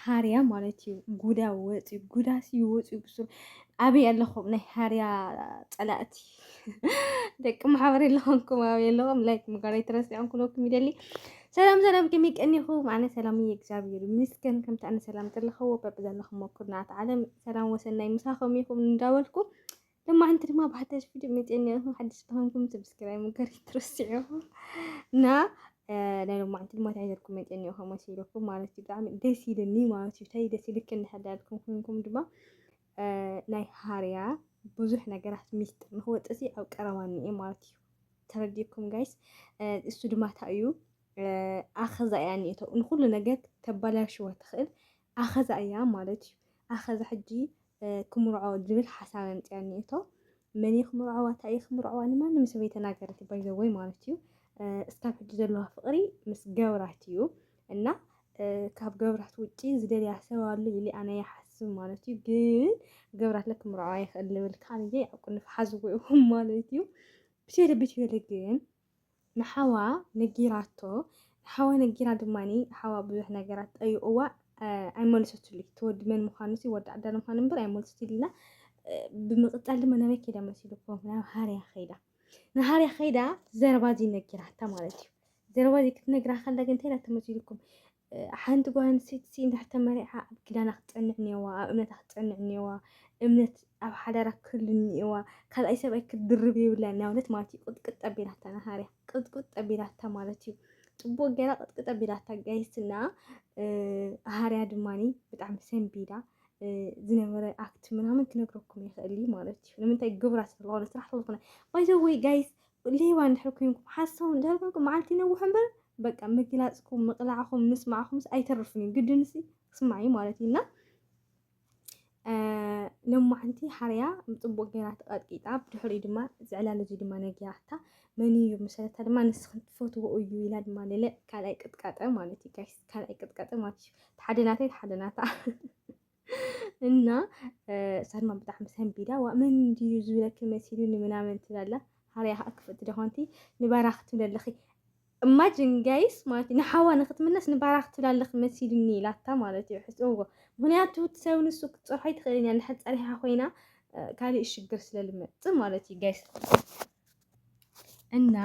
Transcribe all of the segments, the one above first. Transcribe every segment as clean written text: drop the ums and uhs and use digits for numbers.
ሃርያ ማለት እዩ ጉዳ ወፂኡ ጉዳሲ ወፂኡ ብሱ ኣበይ ኣለኹም ናይ ሃርያ ፀላእቲ ደቂ ማሕበር የለኹምኩም ኣበይ ኣለኹም ላይክ ምግባር ኣይትረስዖም ክብለኩም ይደሊ ሰላም ሰላም ከመይ ቀኒኹም ኣነ ሰላም እየ እግዚአብሔር ይመስገን ከምቲ ኣነ ሰላም ዘለኹዎ በብዘለኹም ኩርናት ዓለም ሰላም ወሰናይ ምሳኹም ይኹም እንዳበልኩ لما أنت ما بحتاج فيديو متعني حد يستخدمكم سبسكرايب ممكن ترسعوه نا لما أنت ما تعيدكم متعني وهم يسيركم ما نسيب دعم دسي لني ما نسيب تاي دسي لك إن حدا لكم كلكم دبا ناي هاريا بزح نجرح ميست هو تأسي أو كرواني ما نسيب ترديكم جايز السود ما تأيو أخذ يعني نقول نجت تبلاش وتخل أخذ أيام ما نسيب أخذ حجي كمرعو دبل حسابن يعني مني خمرعو تاي خمرعو أنا ما نمسوي تناقرتي باي ذا واي مالتيو استاف جدلها فقري مس جوراتيو إن كاب جورات وجي زدلي يحسوالو اللي أنا يحسب مالتيو جن جورات لك مرعاي اللي بالكان جاي أكون في حزوهم مالتيو بشيء بشيء جن نحوا نجيراتو نحوا نجيرات ماني حوا بروح نجيرات أي قوة أيمون ستولي تود من مخانسي ود عدنا مخانن بر أيمون ستولينا بمقطع لما نبي كده مسيلكم نا هاري خيدا نهاري خيدا زربادي نجرا تمارتي زربادي كنت نجرا خلك انت لا تمسيلكم حنت جوان ست سين تحت مريحة كده نختعنني وأمنت نختعنني وأمنت أو حدا ركلني وكل أي سبب كدربي ولا ناولت ماتي قد أبيرها نهاري قد أبيرها تمارتي تبو جرا قد أبيرها جايسنا هاري دماني بتعم سنبيدا زنبر أكت منها من كنقرأكم يخلي مالتي لما أنت جبرت الله نسرح لكم باي ذا واي جايز ليه وان حكيكم حاسون جربكم معلتنا وحنبل بقى مجلسكم مطلعكم نسمعكم أي تعرفني قد نسي اسمعي مالتينا لما أنتي حريا مطبوع جرات قد كتاب تحري دما زعلان زي دما نجياتها مني مثلا هذا ما نسخن فوتو ويو لا دما لا كلا يقطقطه مالتي جايز كلا يقطقطه مالتي تحدناتا እና ሰልማ በጣም ሰንቢዳ ወመን ዲዩ ዝብለክ መሲሉን ምናምን ትላላ ሃርያ አክፈት ደሆንቲ ንባራኽ ትለለኺ ኢማጂን ጋይስ ማለት ንሓዋ ንኽትምነስ ንባራኽ ትላለኽ መሲሉኒ ላታ ማለት እዩ ሕጽዎ ምክንያቱ ትሰውን ሱቅ ጽርሐይ ትኸለኛ ንሐጸሪሃ ኮይና ካልእ ሽግር ስለልመጽ ማለት እዩ ጋይስ እና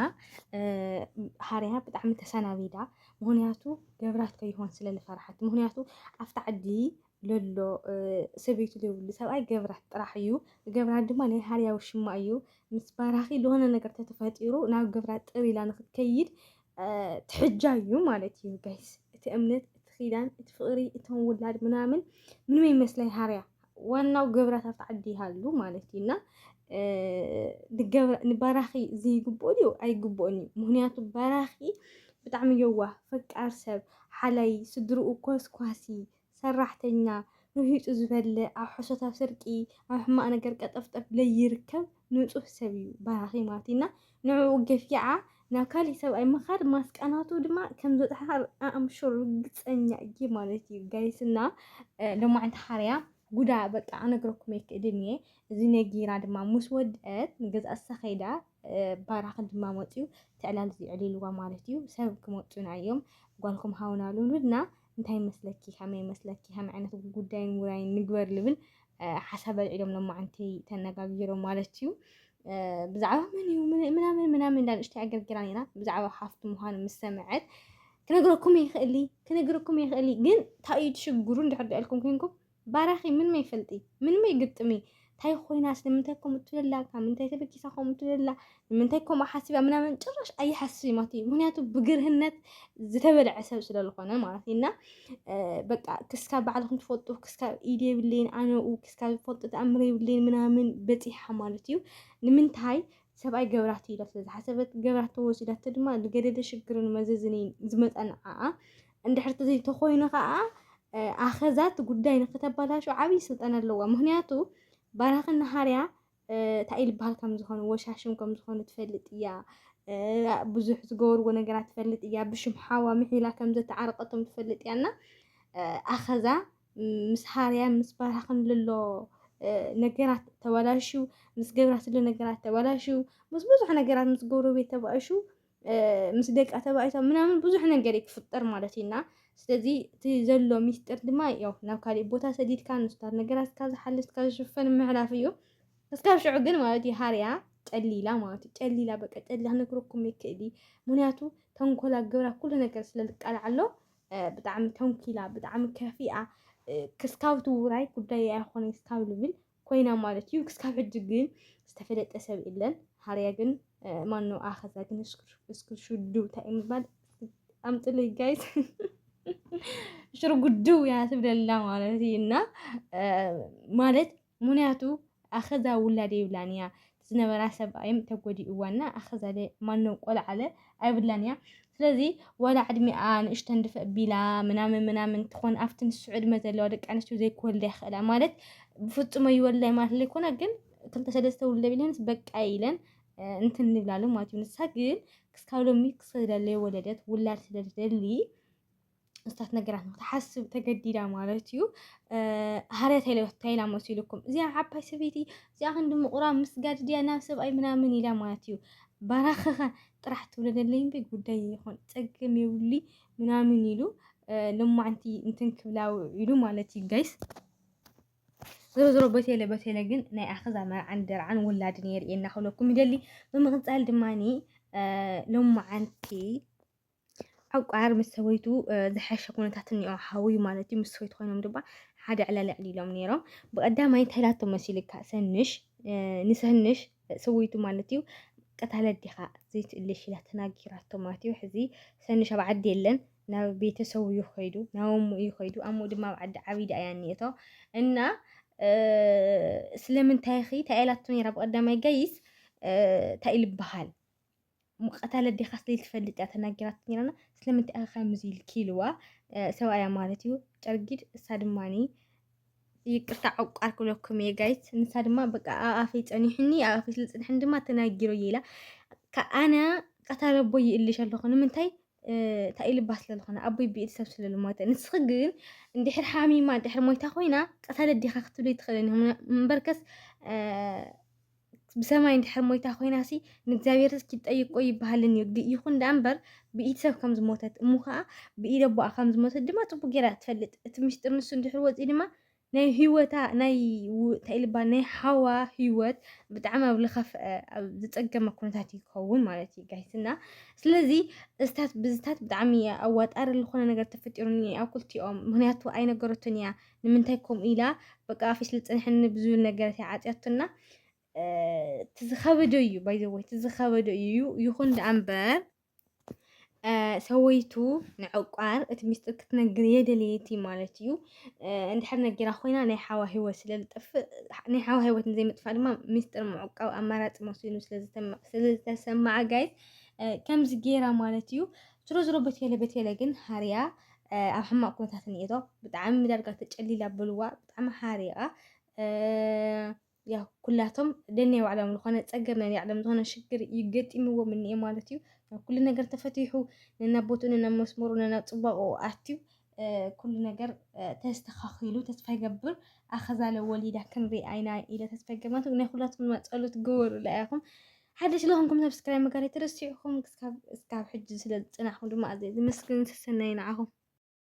ሃርያ በጣም ተሰናቢዳ ምክንያቱ ገብራት ከይሆን ስለልፈርሐት ምክንያቱ ኣፍታ ዓዲ ለሎ ሰበይቱ ለብሉ ሰብኣይ ገብራት ጥራሕ እዩ ገብራት ድማ ናይ ሃርያ ውሽማ እዩ ምስ ባራኺ ለሆነ ነገር ተተፈጢሩ ናብ ገብራት ጥሪላ ንኽትከይድ ትሕጃ እዩ ማለት እዩ ጋይስ እቲ እምነት እቲ ኺዳን እቲ ፍቕሪ እቶም ውላድ ምናምን ምንም ይመስለይ ሃርያ ዋናው ገብራት ኣብታ ዓዲ ይሃሉ ማለት እዩና ንባራኺ ዘይግብኦ ድዩ ኣይግብኦን እዩ ምክንያቱ ባራኺ ብጣዕሚ የዋህ ፈቃር ሰብ ሓላይ ስድርኡ ኮስኳሲ ሰራሕተኛ ንሂጡ ዝበልዕ ኣብ ሕሶታት ስርቂ ኣብ ሕማቕ ነገር ቀጠፍጠፍ ለይርከብ ንጹህ ሰብ እዩ ባራኺ ማለት እና ንዕኡ ገፊዓ ናብ ካሊእ ሰብኣይ ምኻድ ማስቃናቱ ድማ ከም ዘጥሓር ኣምሹር ግፀኛ እየ ማለት እዩ ጋይስና ለማዓንቲ ሃርያ ጉዳ በቃ ኣነግረኩም ይክእድን እየ እዚ ነጊራ ድማ ምስ ወድአት ንገዛእሳ ኸይዳ ባራኺ ድማ መፅዩ ትዕላል ዝዕሊልዋ ማለት እዩ ሰብ ክመፁና እዮም ጓልኩም ሃውናሉ ንብልና እንታይ መስለኪ ከመይ መስለኪ ከመይ ዓይነት ጉዳይን ውራይን ንግበር ልብል ሓሳብ ኣልዒሎም ለማዓንቲ ተነጋጊሮም ማለት እዩ ብዛዕባ ምን እዩ ምናምን እንዳንእሽተይ ኣገርጊራ ነይራ ብዛዕባ ሓፍቲ ምዃኑ ምስ ሰምዐት ክነግረኩም ይኽእሊ ግን እንታይ እዩ ትሽግሩ እንድሕር ኢልኩም ኮንኩም ባራኺ ምንም ኣይፈልጢ ምንም ኣይግጥሚ እንታይ ኮይና ስለምንታይ ከምኡ ትብላ ካብ ምንታይ ተበኪሳ ከምኡ ትብላ ምንታይ ከምኡ ሓሲባ ምናምን ጭራሽ ኣይሓስብ ማለት እዩ ምክንያቱ ብግርህነት ዝተበልዐ ሰብ ስለዝኾነ ማለት እና በቃ ክስካ ባዕልኩም ትፈልጡ ክስካ ኢድ የብለይን ኣነኡ ክስካ ዝፈልጡ ተኣምረ የብለይን ምናምን በፂሓ ማለት እዩ ንምንታይ ሰብኣይ ገብራት ኢላ ስለዝሓሰበት ገብራት ተወሲዳቶ ድማ ዝገደደ ሽግርን መዘዝን ዝመፀን ዓኣ እንድሕር ተዘይተኾይኑ ከዓ ኣኸዛት ጉዳይ ንኽተባላሹ ዓብይ ስልጣን ኣለዋ ምክንያቱ ባራኽን ሃርያ እንታይ ይልበሃል ከም ዝኾኑ ወሻሽም ከም ዝኾኑ ትፈልጥ እያ ብዙሕ ዝገበርዎ ነገራት ትፈልጥ እያ ብሽም ሓዋ ምሒላ ከም ዘተዓረቀቶም ትፈልጥ እያና ኣኸዛ ምስ ሃርያ ምስ ባራኽን ለሎ ነገራት ተበላሹ ምስ ገብራት ዘሎ ነገራት ተበላሹ ምስ ብዙሕ ነገራት ምስ ጎረቤት ተበላሹ ምስ ደቃ ተባይታ ምናምን ብዙሕ ነገር ይክፍጠር ማለት እዩና ስለዚህ እቲ ዘሎ ሚስጥር ድማ ያው ናብ ካሊእ ቦታ ሰዲድካ ንስታት ነገራትካ ዝሓልፍካ ዝሽፈን ምሕላፍ እዩ እስካብ ሽዑ ግን ማለት እዩ ሃርያ ጨሊላ ማለት እዩ ጨሊላ በቃ ጨሊላ ክነግረኩም ይክእል ምክንያቱ ተንኮላ ግብራ ኩሉ ነገር ስለዝቃልዓሎ ብጣዕሚ ተንኪላ ብጣዕሚ ከፊኣ ክስካብ ትውራይ ጉዳይ ኣይኮነ ክስካብ ልብል ኮይና ማለት እዩ ክስካብ ሕጂ ግን ዝተፈለጠ ሰብ የለን ሃርያ ግን ማኖ ኣኸዛ ግን እስክርሹዱ እንታይ እዩ ምባል ኣምጥልይ ጋይስ ሽርጉዱ ያ ትብለላ ማለት እዩ እና ማለት ምክንያቱ ኣኸዛ ውላደ ይብላን እያ ዝነበራ ሰብኣይም ተጎዲእዋና ኣኸዛ ማኖ ቆልዓለ ኣይብላን እያ ስለዚ ወላ ዕድሚኣ ንእሽተን ድፍእ ቢላ ምናምን ትኾን ኣብቲ ንስዑ ዕድመ ዘለዋ ደቂ ኣንስትዮ ዘይክወልዳ ይኽእላ ማለት ብፍፁም ይወልዳ ማለት ዘይኮነ ግን ክልተ ሰለስተ ውልደ ቢለንስ በቃ ኢለን እንትን ንብላሉ ማለት እዩ ንሳ ግን ክስካብ ሎሚ ክስደለይ ወለደት ውላድ ስለዝደሊ እስታት ነገራት ንክትሓስብ ተገዲዳ ማለት እዩ ሃርያ ታይላ መሲልኩም እዚኣ ዓባይ ሰበይቲ እዚኣ ክንዲ ምቁራብ ምስጋድ ድያ ናብ ሰብኣይ ምናምን ኢላ ማለት እዩ ባራኸኻ ጥራሕ ትውለደለይ እምበር ጉዳይ ይኹን ፀገም የብሊ ምናምን ኢሉ ልማዓንቲ እንትን ክብላው ኢሉ ማለት እዩ ጋይስ ዞሮ በቴለ ግን ናይ ኣኸዛ መርዓን ደርዓን ውላድን የርእየና ክብለኩም ይደሊ ብምቕፃል ድማኒ ልማዓንቲ ዕቋር ምስ ሰበይቱ ዝሓሸ ኩነታት እኒኦ ሓውዩ ማለት እዩ ምስ ሰበይቱ ኮይኖም ድማ ሓደ ዕላልዕሊ ኢሎም ነይሮም ብቀዳማይ ታይላቶ መሲልካ ሰንሽ ንሰንሽ ሰበይቱ ማለት እዩ ቀታለ ዲኻ ዘይትእልሽ ኢላ ተናጊራቶ ማለት እዩ ሕዚ ሰንሽ ኣብ ዓዲ የለን ናብ ቤተሰቡ ይኸይዱ ናብ እሙ ይኸይዱ እሙ ድማ ኣብ ዓዲ ዓብይ ዳእያ እኒአቶ እና ስለምንታይ ኺ ታይላቶ ነይራ ብቀዳማይ ጋይስ እንታይ ይልበሃል ቀታለ ዲኻ ስለይትፈልጥ እያ ተናጊራት ነይራና ስለምንታይ ከምዚ ኢልኪልዋ ሰብኣያ ማለት እዩ ጨርጊድ እሳ ድማኒ ይቅርታ ዕቋር ክብለኩም እየ ጋይስ ንሳ ድማ በቃ ኣፈይ ፀኒሕኒ ኣፈይ ስለፅንሕኒ ድማ ተናጊሮ ኢላ ከኣነ ቀታለ ኣቦይ ይእልሽ ኣለኹ ንምንታይ እንታይ ኢልባ ስለዝኾነ ኣቦይ ብኢድ ሰብ ስለልሞተ ንስኺ ግን እንድሕር ሓሚማ እንድሕር ሞይታ ኮይና ቀታለ ዲኻ ክትብለይ ትኽእልኒ እምበርከስ ብሰማይ እንድሕር ሞይታ ኮይናሲ ንእግዚኣብሔር እስኪ ጠይቆ ይበሃልን ይኹን ዳ እምበር ብኢድ ሰብ ከም ዝሞተት እሙ ከዓ ብኢድ ኣቦኣ ከም ዝሞተት ድማ ፅቡቅ ጌራ ትፈልጥ እቲ ምስጢር ንሱ እንድሕር ወፂኡ ድማ ናይ ህይወታ ናይ እንታይ ልባል ናይ ሓዋ ህይወት ብጣዕሚ ኣብ ዝኸፍአ ኣብ ዝፀገመ ኩነታት ይኸውን ማለት እዩ ጋይስና ስለዚ እስታት ብዝታት ብጣዕሚ ኣዋጣሪ ዝኾነ ነገር ተፈጢሩኒ ኣብ ክልቲኦም ምክንያቱ ኣይነገረቶን እያ ንምንታይ ከምኡ ኢላ በቃ ኣፈይ ስለዝፀንሐኒ ብዝብል ነገራት እያ ዓፅያቶና ትዝኸበዶ እዩ ባይዘወይ ትዝኸበዶ እዩ ይኹን ዳ እምበር ሰወይቱ ንዕቋር እቲ ሚስጥር ክትነግር የደልየቲ ማለት እዩ እንድሕር ነጊራ ኮይና ናይ ሓዋ ህይወት ስለዝጠፍእ ናይ ሓዋ ህይወት ንዘይምጥፋእ ድማ ሚስጥር ምዕቃብ ኣማራፂ መሲሉ ስለዝተሰማዓ ጋይስ ከምዚ ጌራ ማለት እዩ ዝሮ በቴለ ግን ሃርያ ኣብ ሕማቅ ኩነታት እኒአቶ ብጣዕሚ ዳርጋ ተጨሊላ በልዋ ብጣዕሚ ሃርያ ያው ኩላቶም ደነይ ባዕሎም ዝኾነ ፀገም ናይ ባዕሎም ዝኾነ ሽግር ይገጢምዎም እኒአ ማለት እዩ ኩሉ ነገር ተፈቲሑ ነናቦቱ ነናመስመሩ ነናፅባቑ ኣትዩ ኩሉ ነገር ተስተኻኺሉ ተስፋ ይገብር ኣኸዛለ ወሊዳ ክንሪኣ ኢና ኢለ ተስፋ ይገብር ናይ ኩላቶም ጸሎት ግበሩ ለኣኹም ሓደሽ ለኹምኩም ሰብስክራይብ ምግባር ኣይትረሲዑኹም እስካብ ሕጂ ስለ ዝፅናሕኩም ድማ ኣዝየ ዝመስግን ሰናይ ንዓኹም